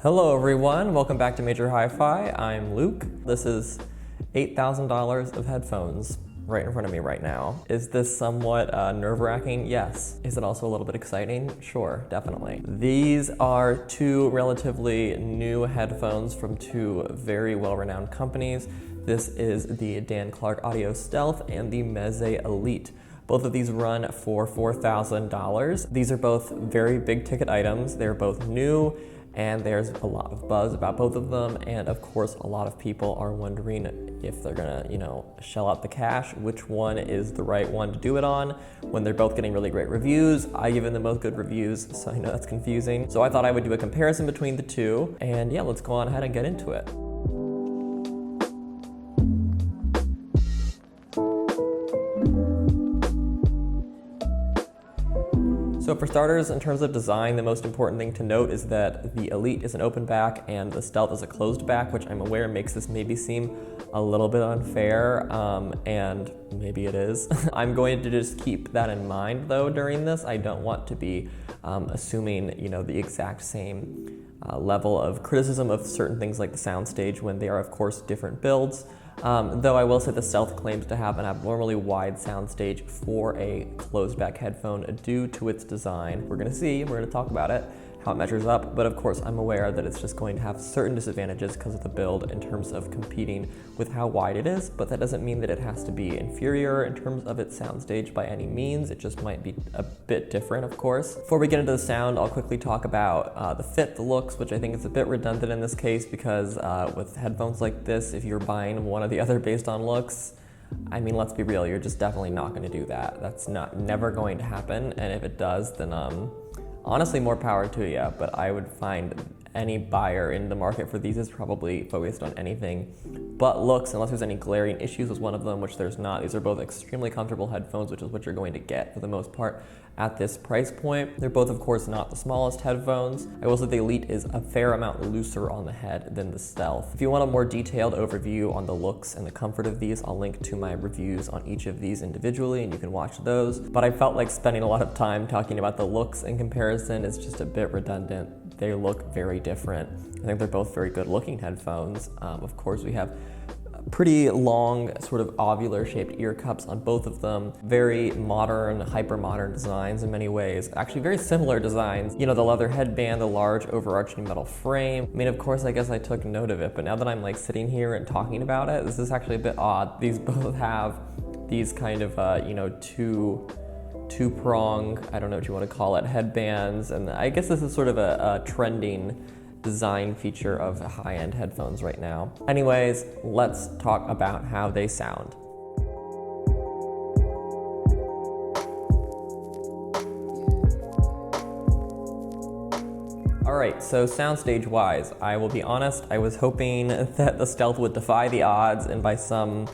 Hello everyone, welcome back to Major Hi-Fi. I'm Luke. This is $8,000 of headphones right in front of me right now. Is this somewhat nerve-wracking? Yes. Is it also a little bit exciting? Sure, definitely. These are two relatively new headphones from two very well-renowned companies. This is the Dan Clark Audio Stealth and the Meze Elite. Both of these run for $4,000. These are both very big ticket items. They're both new, and there's a lot of buzz about both of them, and of course a lot of people are wondering if they're gonna, shell out the cash, which one is the right one to do it on when they're both getting really great reviews. I give them both good reviews, so I know that's confusing. So I thought I would do a comparison between the two, and yeah, let's go on ahead and get into it. So for starters, in terms of design, the most important thing to note is that the Elite is an open back and the Stealth is a closed back, which I'm aware makes this maybe seem a little bit unfair, and maybe it is. I'm going to just keep that in mind though during this. I don't want to be assuming, the exact same level of criticism of certain things like the Soundstage when they are of course different builds. Though I will say the Stealth claims to have an abnormally wide soundstage for a closed back headphone due to its design. We're gonna talk about it, how it measures up, but of course I'm aware that it's just going to have certain disadvantages because of the build in terms of competing with how wide it is, but that doesn't mean that it has to be inferior in terms of its soundstage by any means. It just might be a bit different, of course. Before we get into the sound, I'll quickly talk about the fit, the looks, which I think is a bit redundant in this case because with headphones like this, if you're buying one or the other based on looks, I mean, let's be real, you're just definitely not going to do that. That's never going to happen, and if it does, then honestly, more power to you, but I would find any buyer in the market for these is probably focused on anything but looks, unless there's any glaring issues with one of them, which there's not. These are both extremely comfortable headphones, which is what you're going to get for the most part at this price point. They're both, of course, not the smallest headphones. I will say the Elite is a fair amount looser on the head than the Stealth. If you want a more detailed overview on the looks and the comfort of these, I'll link to my reviews on each of these individually and you can watch those. But I felt like spending a lot of time talking about the looks in comparison is just a bit redundant. They look very different. I think they're both very good looking headphones. Of course, we have pretty long, sort of ovular shaped ear cups on both of them. Very modern, hyper modern designs in many ways. Actually very similar designs. The leather headband, the large overarching metal frame. I mean, of course, I guess I took note of it, but now that I'm like sitting here and talking about it, this is actually a bit odd. These both have these kind of, two-prong, I don't know what you want to call it, headbands, and I guess this is sort of a trending design feature of high-end headphones right now. Anyways, let's talk about how they sound. Alright, so soundstage-wise, I will be honest, I was hoping that the Stealth would defy the odds and by some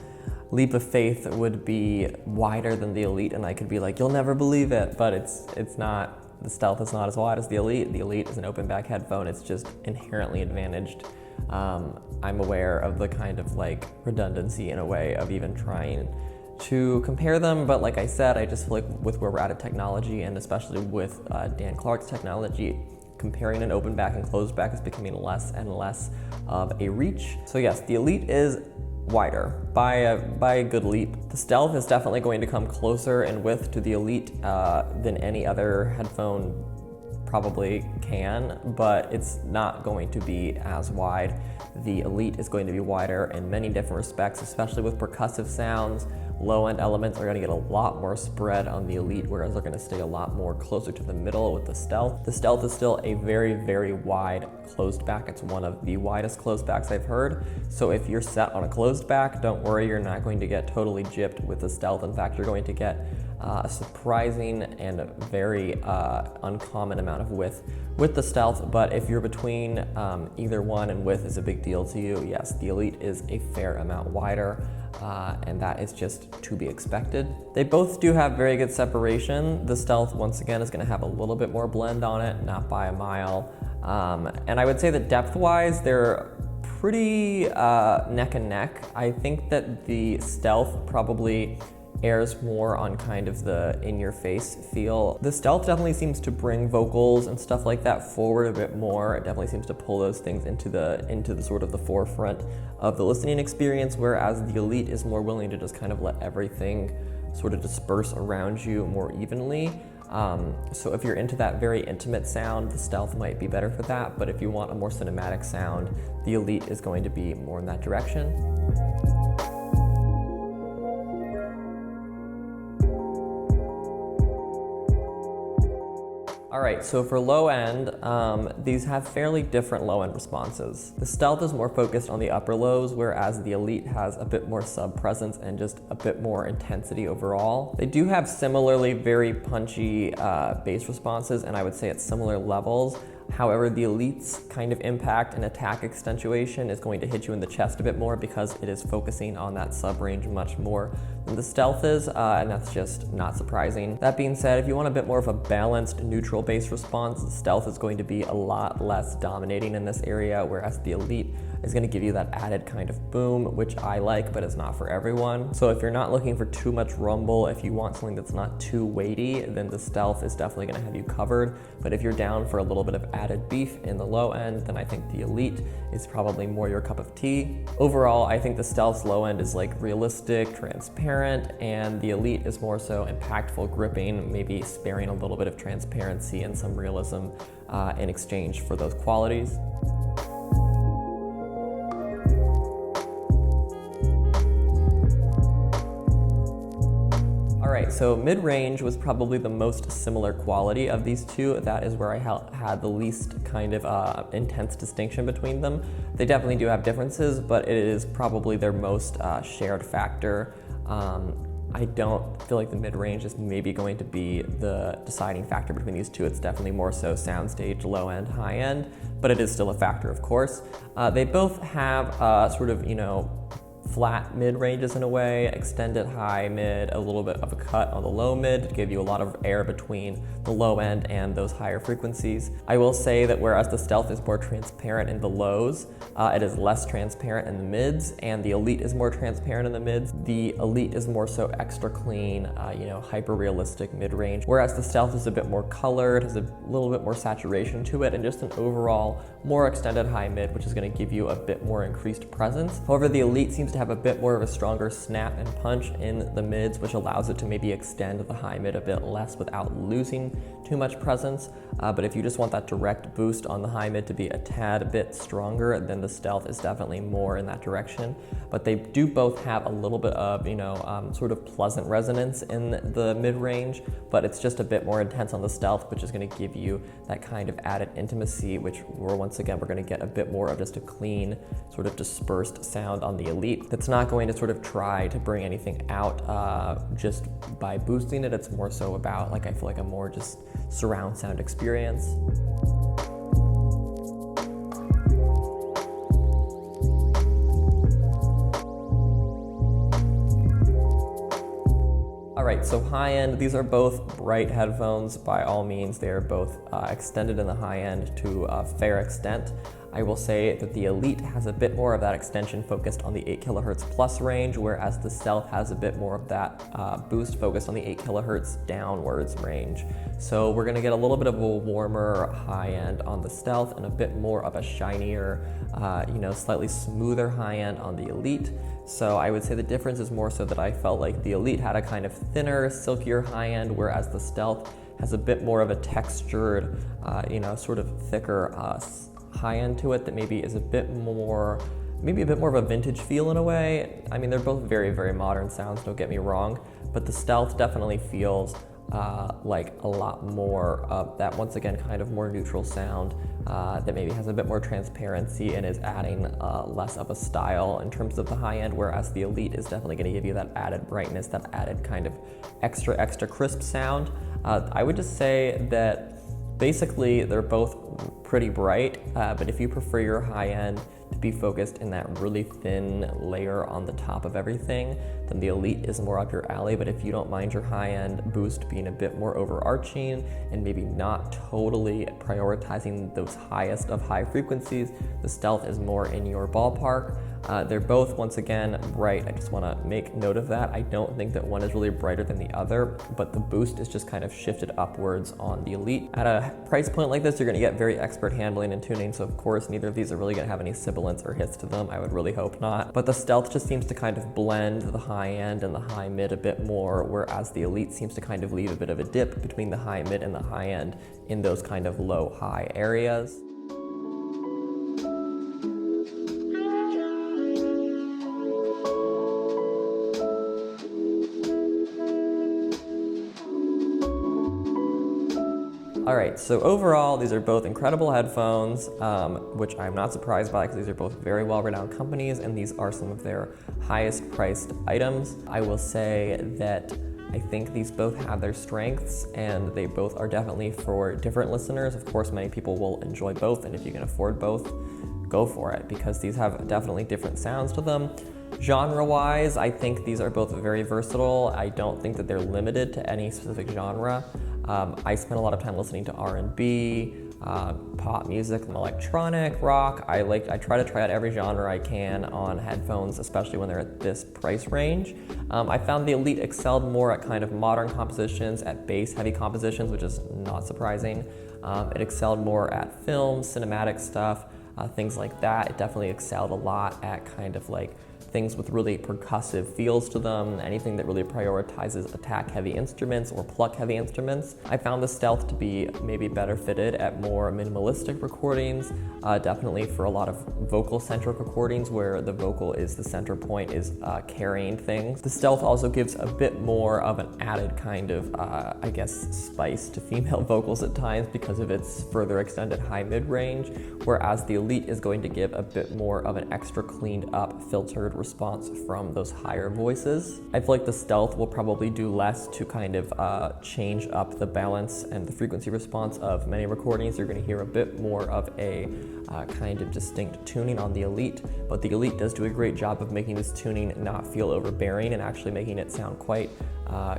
leap of faith would be wider than the Elite, and I could be like, you'll never believe it, but it's not. The Stealth is not as wide as the Elite. The Elite is an open back headphone. It's just inherently advantaged. I'm aware of the kind of redundancy in a way of even trying to compare them, but like I said, I just feel like with where we're at technology, and especially with Dan Clark's technology, comparing an open back and closed back is becoming less and less of a reach. So yes, the Elite is wider by a good leap. The Stealth is definitely going to come closer in width to the Elite than any other headphone probably can, but it's not going to be as wide. The Elite is going to be wider in many different respects, especially with percussive sounds. Low-end elements are going to get a lot more spread on the Elite, whereas they're going to stay a lot more closer to the middle with the Stealth. The Stealth is still a very, very wide closed back. It's one of the widest closed backs I've heard. So if you're set on a closed back, don't worry, you're not going to get totally gypped with the Stealth. In fact, you're going to get a surprising and very uncommon amount of width with the Stealth, but if you're between either one and width is a big deal to you, yes, the Elite is a fair amount wider, and that is just to be expected. They both do have very good separation. The Stealth, once again, is going to have a little bit more blend on it, not by a mile, and I would say that depth-wise, they're pretty neck and neck. I think that the Stealth probably airs more on kind of the in-your-face feel. The Stealth definitely seems to bring vocals and stuff like that forward a bit more. It definitely seems to pull those things into the sort of the forefront of the listening experience, whereas the Elite is more willing to just kind of let everything sort of disperse around you more evenly. So if you're into that very intimate sound, the Stealth might be better for that, but if you want a more cinematic sound, the Elite is going to be more in that direction. All right, so for low end, these have fairly different low end responses. The Stealth is more focused on the upper lows, whereas the Elite has a bit more sub presence and just a bit more intensity overall. They do have similarly very punchy bass responses, and I would say at similar levels. However, the Elite's kind of impact and attack accentuation is going to hit you in the chest a bit more because it is focusing on that sub range much more than the Stealth is, and that's just not surprising. That being said, if you want a bit more of a balanced neutral bass response, the Stealth is going to be a lot less dominating in this area, whereas the Elite is going to give you that added kind of boom, which I like, but it's not for everyone. So if you're not looking for too much rumble, if you want something that's not too weighty, then the Stealth is definitely going to have you covered. But if you're down for a little bit of added beef in the low end, then I think the Elite is probably more your cup of tea. Overall, I think the Stealth's low end is like realistic, transparent, and the Elite is more so impactful, gripping, maybe sparing a little bit of transparency and some realism in exchange for those qualities. All right, so mid-range was probably the most similar quality of these two. That is where I had the least kind of intense distinction between them. They definitely do have differences, but it is probably their most shared factor. I don't feel like the mid-range is maybe going to be the deciding factor between these two. It's definitely more so soundstage, low end, high end, but it is still a factor, of course. They both have sort of, flat mid ranges in a way, extended high mid, a little bit of a cut on the low mid to give you a lot of air between the low end and those higher frequencies. I will say that whereas the Stealth is more transparent in the lows, it is less transparent in the mids, and the Elite is more transparent in the mids. The Elite is more so extra clean, hyper realistic mid range, whereas the Stealth is a bit more colored, has a little bit more saturation to it, and just an overall more extended high mid, which is going to give you a bit more increased presence. However, the Elite seems to have a bit more of a stronger snap and punch in the mids, which allows it to maybe extend the high mid a bit less without losing too much presence. But if you just want that direct boost on the high mid to be a tad bit stronger, then the Stealth is definitely more in that direction. But they do both have a little bit of, sort of pleasant resonance in the mid range, but it's just a bit more intense on the Stealth, which is going to give you that kind of added intimacy, which we're going to get a bit more of just a clean, sort of dispersed sound on the Elite. That's not going to sort of try to bring anything out just by boosting it. It's more so about, I feel like a more just surround sound experience. All right, so high end, these are both bright headphones by all means. They are both extended in the high end to a fair extent. I will say that the Elite has a bit more of that extension focused on the 8 kilohertz plus range, whereas the Stealth has a bit more of that boost focused on the 8 kilohertz downwards range. So we're gonna get a little bit of a warmer high end on the Stealth and a bit more of a shinier, slightly smoother high end on the Elite. So I would say the difference is more so that I felt like the Elite had a kind of thinner, silkier high end, whereas the Stealth has a bit more of a textured, sort of thicker high end to it that maybe is a bit more of a vintage feel in a way. I mean, they're both very, very modern sounds, don't get me wrong, but the Stealth definitely feels like a lot more of that, once again, kind of more neutral sound that maybe has a bit more transparency and is adding less of a style in terms of the high end, whereas the Elite is definitely going to give you that added brightness, that added kind of extra crisp sound. I would just say that basically they're both pretty bright, but if you prefer your high end to be focused in that really thin layer on the top of everything, then the Elite is more up your alley. But if you don't mind your high end boost being a bit more overarching and maybe not totally prioritizing those highest of high frequencies, the Stealth is more in your ballpark. They're both, once again, bright. I just want to make note of that. I don't think that one is really brighter than the other, but the boost is just kind of shifted upwards on the Elite. At a price point like this, you're going to get very expert handling and tuning, so of course neither of these are really going to have any sibilance or hits to them. I would really hope not. But the Stealth just seems to kind of blend the high end and the high mid a bit more, whereas the Elite seems to kind of leave a bit of a dip between the high mid and the high end in those kind of low high areas. All right, so overall, these are both incredible headphones, which I'm not surprised by because these are both very well-renowned companies and these are some of their highest priced items. I will say that I think these both have their strengths and they both are definitely for different listeners. Of course, many people will enjoy both, and if you can afford both, go for it because these have definitely different sounds to them. Genre-wise, I think these are both very versatile. I don't think that they're limited to any specific genre. I spend a lot of time listening to R&B, pop music, and electronic rock. I try to try out every genre I can on headphones, especially when they're at this price range. I found the Elite excelled more at kind of modern compositions, at bass-heavy compositions, which is not surprising. It excelled more at film, cinematic stuff, things like that. It definitely excelled a lot at kind of like things with really percussive feels to them, anything that really prioritizes attack-heavy instruments or pluck-heavy instruments. I found the Stealth to be maybe better fitted at more minimalistic recordings, definitely for a lot of vocal-centric recordings where the vocal is the center point, is carrying things. The Stealth also gives a bit more of an added kind of, I guess, spice to female vocals at times because of its further extended high-mid range, whereas the Elite is going to give a bit more of an extra cleaned-up, filtered response from those higher voices. I feel like the Stealth will probably do less to kind of change up the balance and the frequency response of many recordings. You're going to hear a bit more of a kind of distinct tuning on the Elite, but the Elite does do a great job of making this tuning not feel overbearing and actually making it sound quite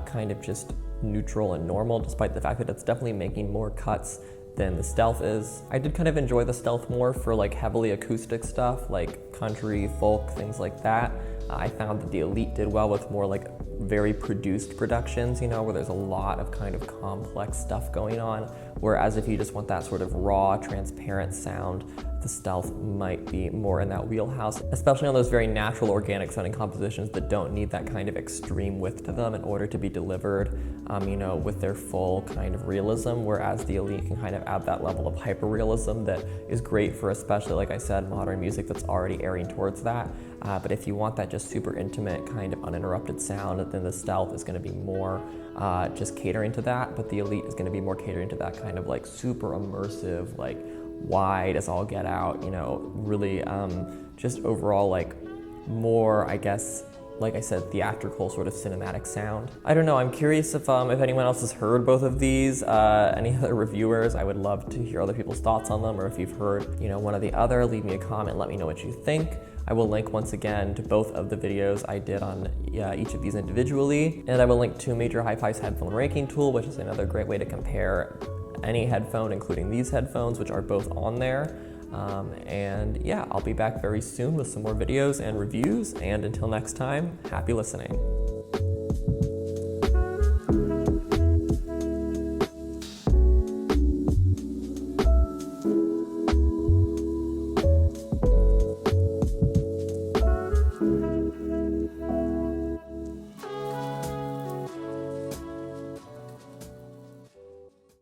kind of just neutral and normal, despite the fact that it's definitely making more cuts than the Stealth is. I did kind of enjoy the Stealth more for like heavily acoustic stuff like country, folk, things like that. I found that the Elite did well with more like very produced productions, you know, where there's a lot of kind of complex stuff going on. Whereas if you just want that sort of raw, transparent sound, the Stealth might be more in that wheelhouse, especially on those very natural, organic sounding compositions that don't need that kind of extreme width to them in order to be delivered, you know, with their full kind of realism, whereas the Elite can kind of add that level of hyper-realism that is great for, especially, like I said, modern music that's already airing towards that. But if you want that just super intimate, kind of uninterrupted sound, then the Stealth is going to be more just catering to that, but the Elite is going to be more catering to that kind of like super immersive, like wide as all get out, you know, really just overall like more, I guess, like I said, theatrical sort of cinematic sound. I don't know, I'm curious if anyone else has heard both of these, any other reviewers. I would love to hear other people's thoughts on them, or if you've heard, you know, one or the other, leave me a comment, let me know what you think. I will link once again to both of the videos I did on each of these individually, and I will link to Major Hi-Fi's headphone ranking tool, which is another great way to compare any headphone, including these headphones, which are both on there. And yeah, I'll be back very soon with some more videos and reviews, and until next time, happy listening.